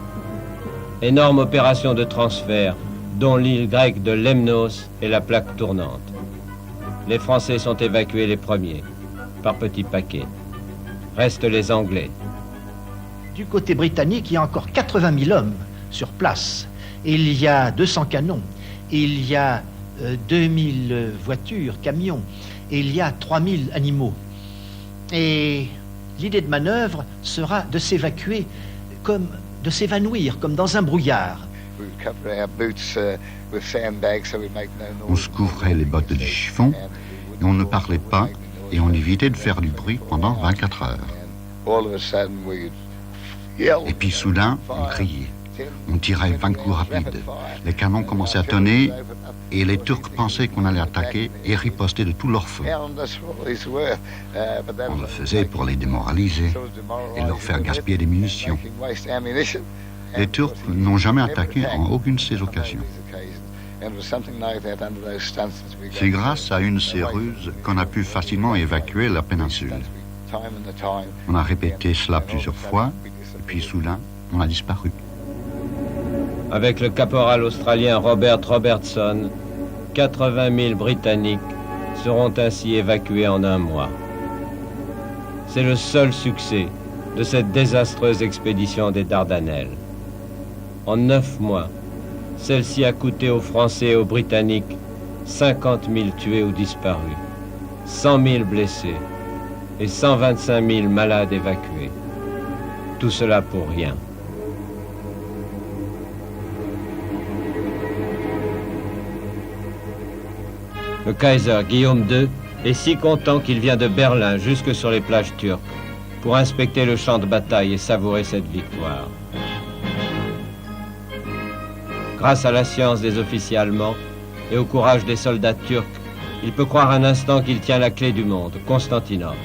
Énorme opération de transfert, dont l'île grecque de Lemnos est la plaque tournante. Les Français sont évacués les premiers, par petits paquets. Restent les Anglais. Du côté britannique, il y a encore 80 000 hommes sur place. Il y a 200 canons. Il y a 2000 voitures, camions, et il y a 3000 animaux. Et l'idée de manœuvre sera de s'évacuer comme, de s'évanouir comme dans un brouillard. On se couvrait les bottes de chiffon, et on ne parlait pas, et on évitait de faire du bruit pendant 24 heures. Et puis soudain, on criait. On tirait 20 coups rapides. Les canons commençaient à tonner et les Turcs pensaient qu'on allait attaquer et riposter de tout leur feu. On le faisait pour les démoraliser et leur faire gaspiller des munitions. Les Turcs n'ont jamais attaqué en aucune de ces occasions. C'est grâce à une de ces ruses qu'on a pu facilement évacuer la péninsule. On a répété cela plusieurs fois et puis soudain, on a disparu. Avec le caporal australien Robert Robertson, 80 000 Britanniques seront ainsi évacués en un mois. C'est le seul succès de cette désastreuse expédition des Dardanelles. En 9 mois, celle-ci a coûté aux Français et aux Britanniques 50 000 tués ou disparus, 100 000 blessés et 125 000 malades évacués. Tout cela pour rien. Le Kaiser Guillaume II est si content qu'il vient de Berlin jusque sur les plages turques pour inspecter le champ de bataille et savourer cette victoire. Grâce à la science des officiers allemands et au courage des soldats turcs, il peut croire un instant qu'il tient la clé du monde, Constantinople.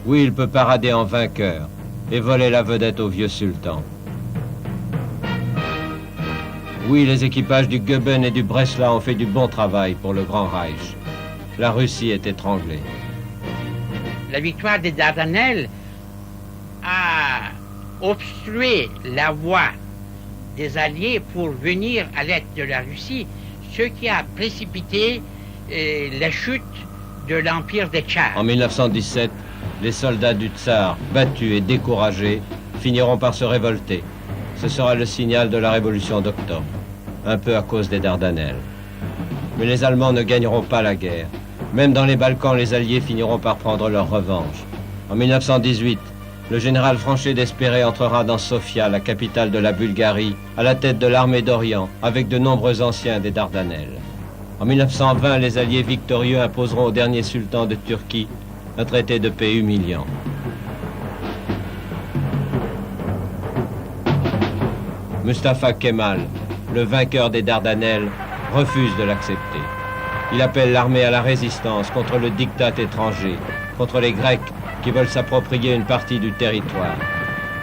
Oui, il peut parader en vainqueur et voler la vedette au vieux sultan. Oui, les équipages du Goeben et du Bresla ont fait du bon travail pour le Grand Reich. La Russie est étranglée. La victoire des Dardanelles a obstrué la voie des Alliés pour venir à l'aide de la Russie, ce qui a précipité la chute de l'Empire des Tsars. En 1917, les soldats du Tsar, battus et découragés, finiront par se révolter. Ce sera le signal de la révolution d'octobre, un peu à cause des Dardanelles. Mais les Allemands ne gagneront pas la guerre. Même dans les Balkans, les Alliés finiront par prendre leur revanche. En 1918, le général Franchet d'Espéré entrera dans Sofia, la capitale de la Bulgarie, à la tête de l'armée d'Orient, avec de nombreux anciens des Dardanelles. En 1920, les Alliés victorieux imposeront au dernier sultan de Turquie un traité de paix humiliant. Mustafa Kemal, le vainqueur des Dardanelles, refuse de l'accepter. Il appelle l'armée à la résistance contre le diktat étranger, contre les Grecs qui veulent s'approprier une partie du territoire.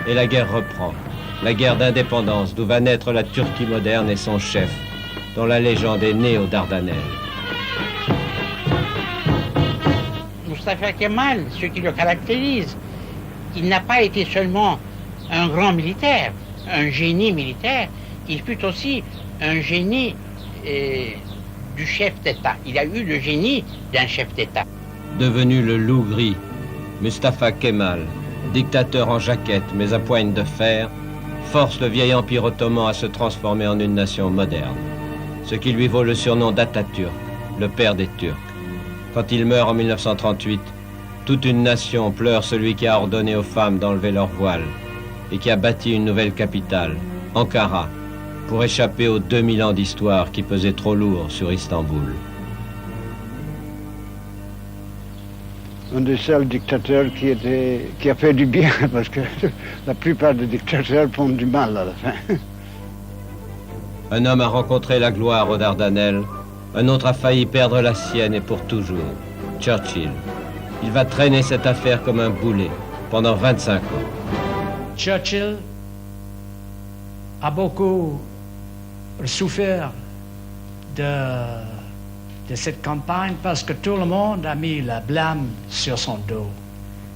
Et la guerre reprend, la guerre d'indépendance d'où va naître la Turquie moderne et son chef, dont la légende est née aux Dardanelles. Mustafa Kemal, ce qui le caractérise, il n'a pas été seulement un grand militaire, un génie militaire, il fut aussi un génie du chef d'État. Il a eu le génie d'un chef d'État. Devenu le loup gris, Mustafa Kemal, dictateur en jaquette mais à poigne de fer, force le vieil empire ottoman à se transformer en une nation moderne, ce qui lui vaut le surnom d'Atatürk, le père des Turcs. Quand il meurt en 1938, toute une nation pleure celui qui a ordonné aux femmes d'enlever leur voile et qui a bâti une nouvelle capitale, Ankara, pour échapper aux 2000 ans d'histoire qui pesaient trop lourd sur Istanbul. Un des seuls dictateurs qui a fait du bien, parce que la plupart des dictateurs font du mal à la fin. Un homme a rencontré la gloire aux Dardanelles, un autre a failli perdre la sienne et pour toujours, Churchill. Il va traîner cette affaire comme un boulet pendant 25 ans. Churchill a beaucoup souffert de cette campagne parce que tout le monde a mis la blâme sur son dos.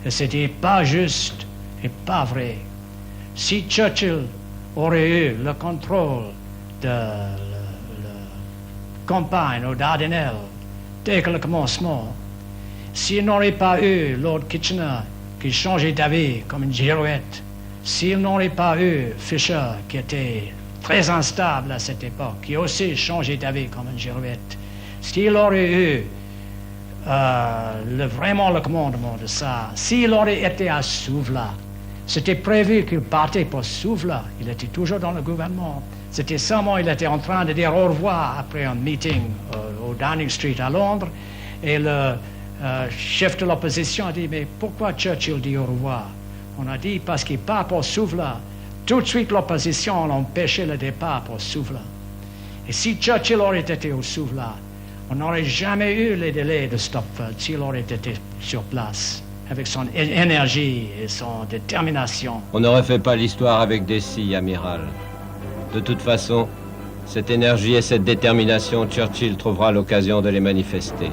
Et c'était pas juste et pas vrai. Si Churchill aurait eu le contrôle de la campagne aux Dardanelles dès que le commencement, s'il n'aurait pas eu Lord Kitchener qui changeait d'avis comme une girouette, s'il n'aurait pas eu Fisher qui était très instable à cette époque, qui a aussi changé d'avis comme une girouette, s'il aurait eu vraiment le commandement de ça, s'il aurait été à Souvla, c'était prévu qu'il partait pour Souvla, il était toujours dans le gouvernement, c'était seulement il était en train de dire au revoir après un meeting au Downing Street à Londres, et le chef de l'opposition a dit, mais pourquoi Churchill dit au revoir? On a dit parce qu'il part pour Souvla. Tout de suite, l'opposition a empêché le départ pour Souvla. Et si Churchill aurait été au Souvla, on n'aurait jamais eu les délais de Stopfeld s'il aurait été sur place, avec son énergie et son détermination. On ne refait pas l'histoire avec des scies, amiral. De toute façon, cette énergie et cette détermination, Churchill trouvera l'occasion de les manifester,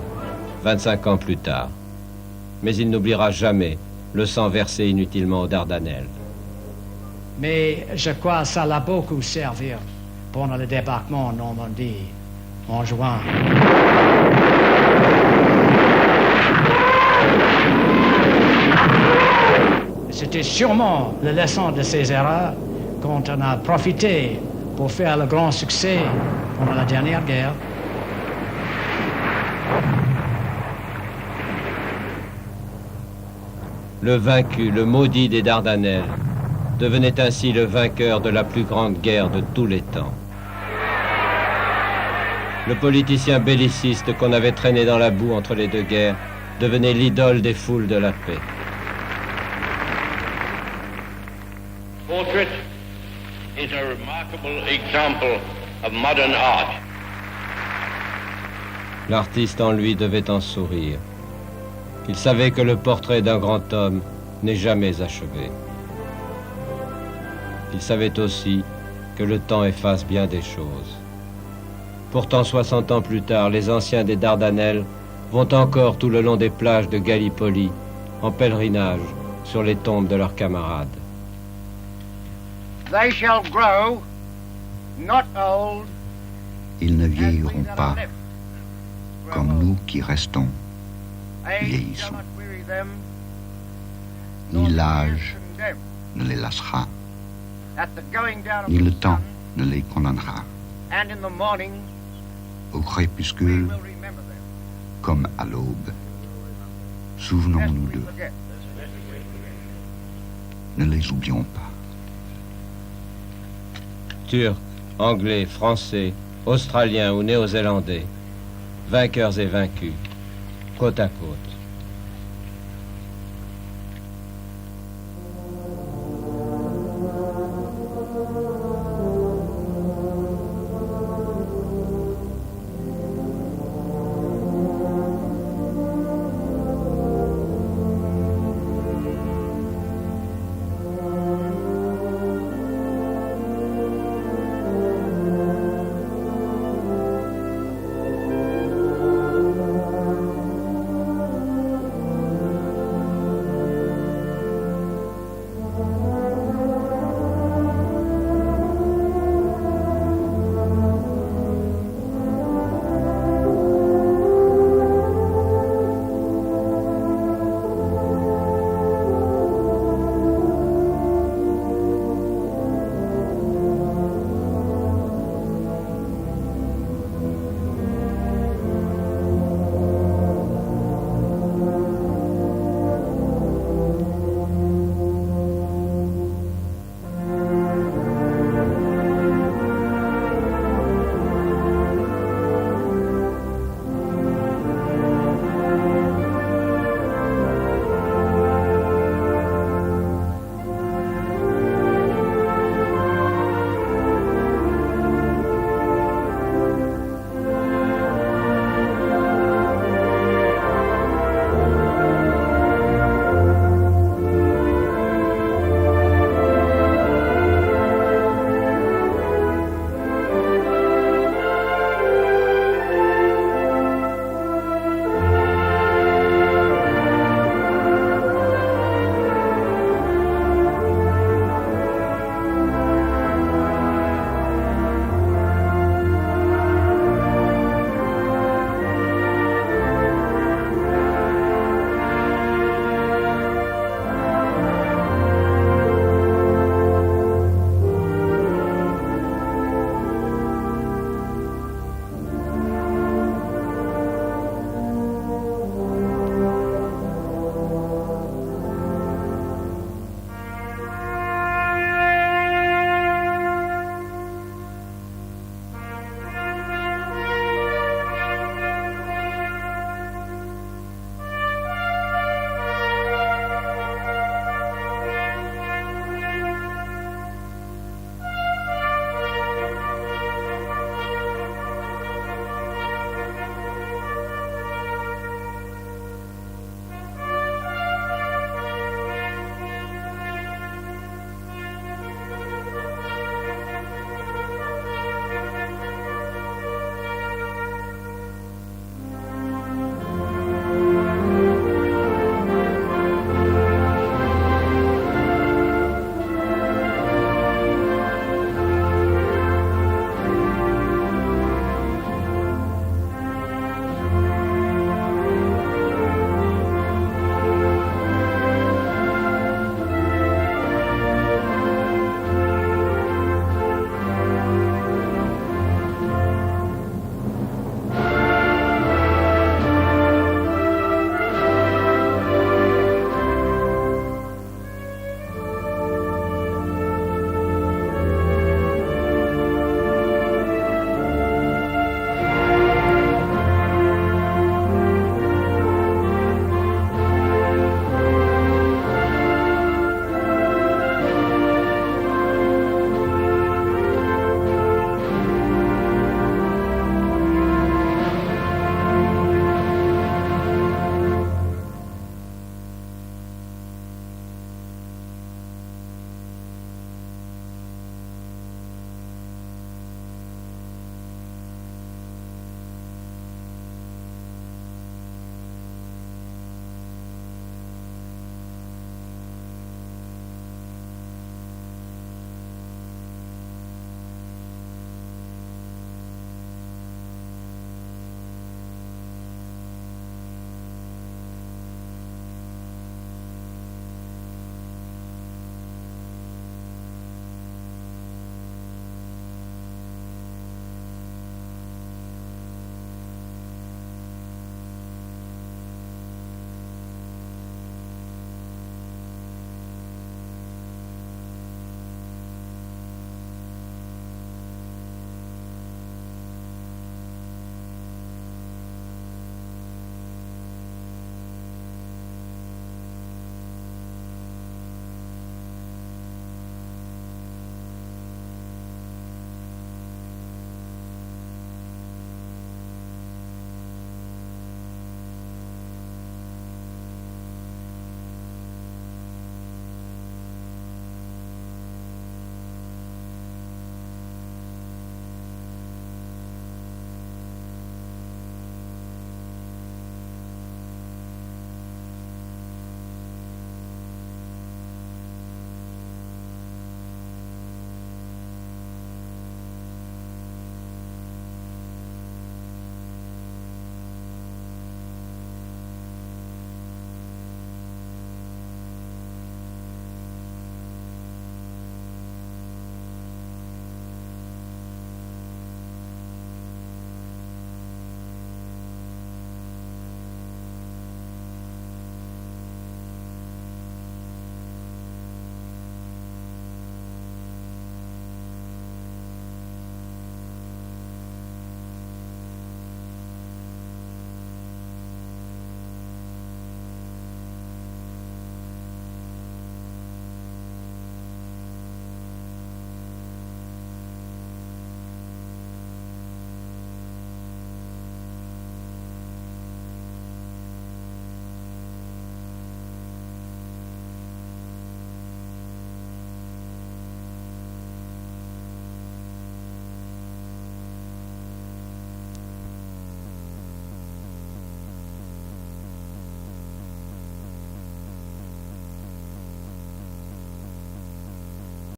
25 ans plus tard. Mais il n'oubliera jamais le sang versé inutilement aux Dardanelles. Mais je crois que ça l'a beaucoup servi pendant le débarquement en Normandie en juin. C'était sûrement la leçon de ces erreurs quand on a profité pour faire le grand succès pendant la dernière guerre. le vaincu, le maudit des Dardanelles, devenait ainsi le vainqueur de la plus grande guerre de tous les temps. Le politicien belliciste qu'on avait traîné dans la boue entre les deux guerres devenait l'idole des foules de la paix. Portrait is a remarkable example of modern art. L'artiste en lui devait en sourire. Il savait que le portrait d'un grand homme n'est jamais achevé. Il savait aussi que le temps efface bien des choses. Pourtant, 60 ans plus tard, les anciens des Dardanelles vont encore tout le long des plages de Gallipoli, en pèlerinage, sur les tombes de leurs camarades. They shall grow, not old. Ils ne vieilliront pas comme nous qui restons vieillissons. Ni l'âge ne les lassera, ni le temps ne les condamnera. Au crépuscule, comme à l'aube, souvenons-nous d'eux. Ne les oublions pas. Turcs, Anglais, Français, Australiens ou Néo-Zélandais, vainqueurs et vaincus, côte à côte.